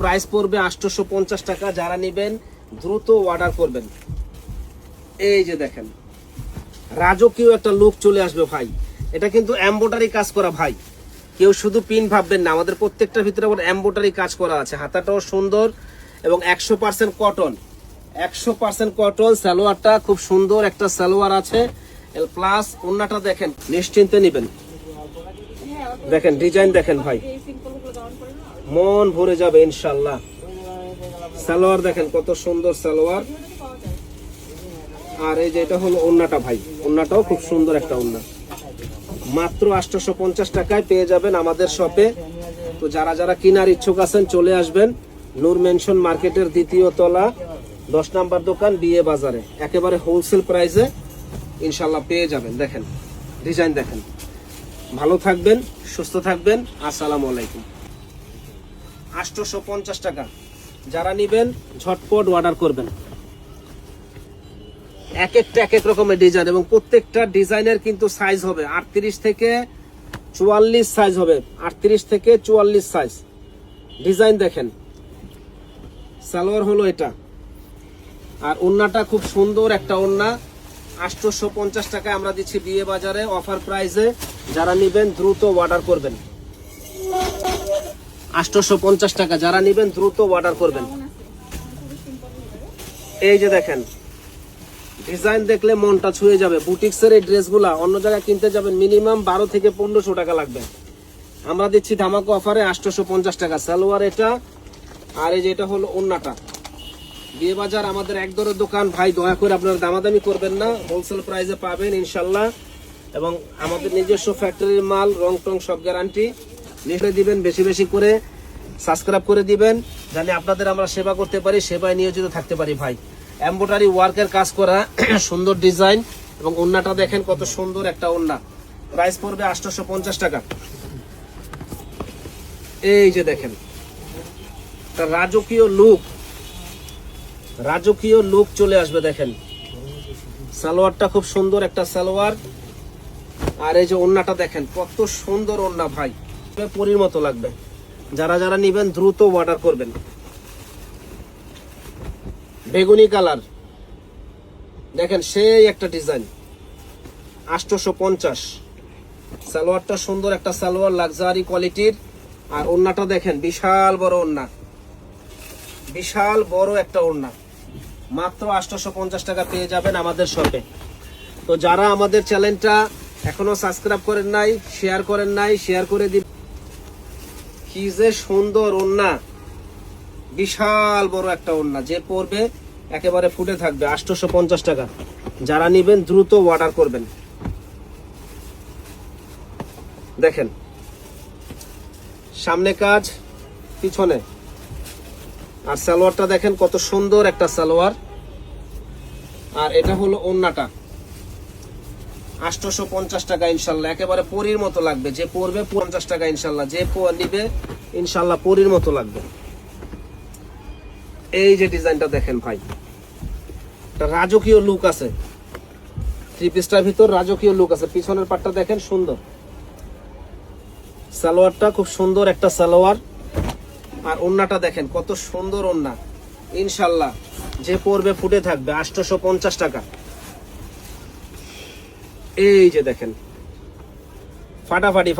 Price পড়বে 850 টাকা। যারা নেবেন দ্রুত অর্ডার করবেন। এই যে দেখেন রাজকীয় একটা লুক চলে আসবে ভাই। এটা কিন্তু এমব্রয়ডারি কাজ করা ভাই, কেউ শুধু পিন ভাববেন না, আমাদের প্রত্যেকটার ভিতরে আবার এমব্রয়ডারি কাজ করা আছে। হাতাটাও সুন্দর এবং 100% কটন, 100% কটন। সালোয়ারটা খুব সুন্দর একটা সালোয়ার আছে, প্লাস ওন্নাটা দেখেন, নিশ্চিন্তে নেবেন। দেখেন ডিজাইন দেখেন ভাই, মন ভরে যাবে ইনশাল্লাহ। সালোয়ার দেখেন কত সুন্দর সালোয়ার। আর এই যে এটা হলো ওন্নাটা ভাই, ওন্নাটাও খুব সুন্দর একটা ওন্না। মাত্র 850 টাকায় পেয়ে যাবেন আমাদের শপে। তো যারা যারা কেনার ইচ্ছুক আছেন চলে আসবেন নূর মেনশন মার্কেটের 2য় তলা 10 নাম্বার দোকান, বিয়ে বাজারে। একেবারে হোলসেল প্রাইসে ইনশাল্লাহ পেয়ে যাবেন। দেখেন ডিজাইন দেখেন। ভালো থাকবেন, সুস্থ থাকবেন। আসসালামু আলাইকুম। 850 টাকা। যারা নেবেন ঝটপট অর্ডার করবেন। এক একটা এক এক রকমের ডিজাইন এবং প্রত্যেকটা ডিজাইনের কিন্তু সাইজ হবে 38 থেকে 44 সাইজ হবে, 38 থেকে 44 সাইজ। ডিজাইন দেখেন। সালোয়ার হলো এটা, আর ওন্নাটা খুব সুন্দর একটা ওন্না। 850 টাকায় আমরা দিচ্ছি বিয়ে বাজারে অফার প্রাইসে। যারা নেবেন দ্রুত অর্ডার করবেন। 850 টাকা। যারা নেবেন দ্রুত অর্ডার করবেন। এই যে দেখেন ডিজাইন দেখলে মনটা ছুঁয়ে যাবে। বুটিক্সের এই ড্রেসগুলা অন্য জায়গায় কিনতে যাবেন মিনিমাম 12 থেকে 1500 টাকা লাগবে। আমরা দিচ্ছি ধামাকা অফারে 850 টাকা। সালোয়ার এটা, আর এই যে এটা হলো ওন্নাটা। বিয়ে বাজার আমাদের এক দরের দোকান ভাই, দয়া করে আপনারা দামাদামি করবেন না, হোলসেল প্রাইসে পাবেন ইনশাল্লাহ। এবং আমাদের নিজস্ব ফ্যাক্টরির মাল, রং টং সব গ্যারান্টি। লিখে দিবেন, বেশি বেশি করে সাবস্ক্রাইব করে দিবেন, জানি আপনাদের আমরা সেবা করতে পারি, সেবায় নিয়োজিত থাকতে পারি ভাই। এমব্রয়ডারি ওয়ার্কের কাজ করা সুন্দর ডিজাইন এবং ওন্নাটা দেখেন কত সুন্দর একটা ওন্না। প্রাইস পড়বে 850 টাকা। এই যে দেখেন রাজকীয় লুক, রাজকীয় লুক চলে আসবে। দেখেন সালোয়ারটা খুব সুন্দর একটা সালোয়ার, আর এই যে ওন্নাটা দেখেন কত সুন্দর ওন্না ভাই, পরীর মতো লাগবে। যারা যারা নেবেন দ্রুত অর্ডার করবেন। বেগুনি কালার দেখেন, সেই একটা ডিজাইন। 850। সালোয়ারটা সুন্দর একটা সালোয়ার, লাক্সারি কোয়ালিটির। আর ওন্নাটা দেখেন বিশাল বড় ওন্না, বিশাল বড় একটা ওন্না। মাত্র 850 টাকা পেয়ে যাবেন আমাদের শপে। তো যারা আমাদের চ্যানেলটা এখনো সাবস্ক্রাইব করেন নাই, শেয়ার করেন নাই, শেয়ার করে দিন। কি যে সুন্দর ওন্না, বিশাল বড় একটা ওন্না, যে পরবে একেবারে ফুটে থাকবে। 850 টাকা। যারা নেবেন দ্রুত অর্ডার করবেন। দেখেন সামনে কাজ, পিছনে। আর সালোয়ারটা দেখেন কত সুন্দর একটা সালোয়ার। আর এটা হলো ওন্নাটা। 850 টাকা ইনশাল্লাহ, একেবারে পরীর মতো লাগবে। যে পরবে 50 টাকা ইনশাল্লাহ, যে নিবে ইনশাল্লাহ পরীর মতো লাগবে। এই যে ডিজাইনটা দেখেন ভাই, একটা রাজকীয় লুক আছে। 3 পিসটার ভিতর রাজকীয় লুক আছে। পিছনের পাটটা দেখেন সুন্দর। সালোয়ারটা খুব সুন্দর একটা সালোয়ার। আর ওন্নাটা দেখেন কত সুন্দর ওন্না। ইনশাল্লাহ যে পরবে ফুটে থাকবে। 850 টাকা। এই যে দেখেন ফাটাফাটি।